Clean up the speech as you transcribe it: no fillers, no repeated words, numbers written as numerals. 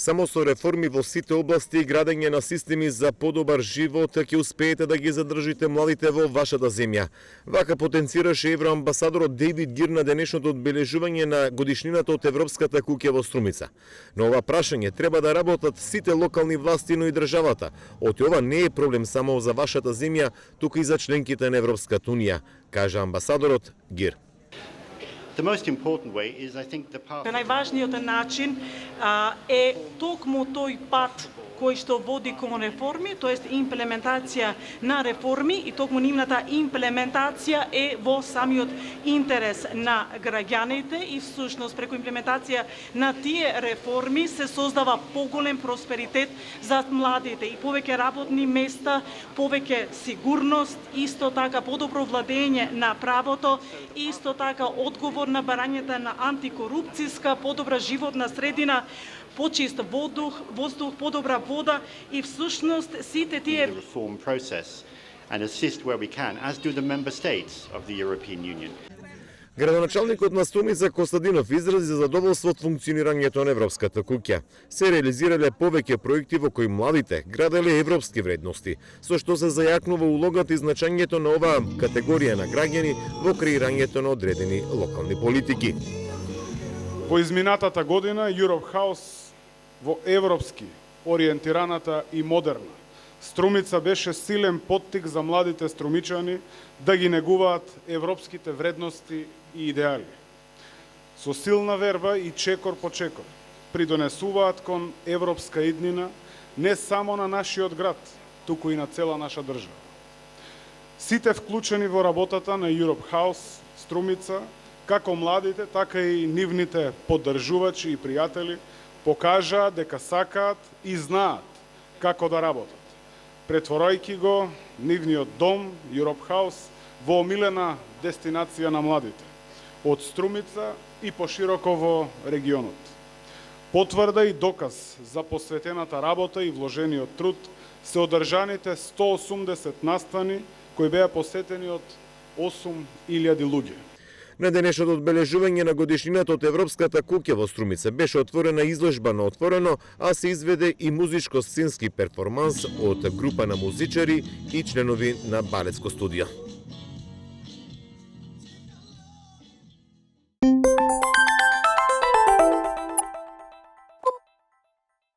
Само со реформи во сите области и градење на системи за подобар живот ќе успеете да ги задржите младите во вашата земја. Вака потенцираше евроамбасадорот Дейвид Гир на денешното одбележување на годишнината од Европската куќа во Струмица. На ова прашање треба да работат сите локални власти, но и државата. Оти ова не е проблем само за вашата земја, туку и за членките на Европската унија, кажа амбасадорот Гир. Најважниот начин е токму тој пат кој што води кон реформи, тоест имплементација на реформи и токму нивната имплементација е во самиот интерес на граѓаните и всушност преку имплементација на тие реформи се создава поголем просперитет за младите и повеќе работни места, повеќе сигурност, исто така подобро владење на правото, исто така одговор на барањата на антикорупцијска, подобра животна средина, почист воздух, подобра вода и всушност сите тие Градоначалникот на Струмица Костадинов изрази задоволство од функционирањето на Европската куќа. Се реализирале повеќе проекти во кои младите граделе европски вредности, со што се зајакнува улогата и значењето на оваа категорија на граѓани во креирањето на одредени локални политики. Во изминатата година Europe House во европски ориентираната и модерна Струмица беше силен поттик за младите струмичани да ги негуваат европските вредности и идеали. Со силна верба и чекор по чекор придонесуваат кон европска иднина не само на нашиот град, туку и на цела наша држава. Сите вклучени во работата на Europe House Струмица, како младите, така и нивните поддржувачи и пријатели, покажаа дека сакаат и знаат како да работат, претворајќи го нивниот дом, Europe House, во омилена дестинација на младите, од Струмица и пошироко во регионот. Потврда и доказ за посветената работа и вложениот труд се одржаните 180 настани кои беа посетени од 8000 луѓе. На денешното одбележување на годишнината од Европската куќа во Струмица беше отворена изложба на отворено, а се изведе и музичко-сценски перформанс од група на музичари и членови на балетско студио.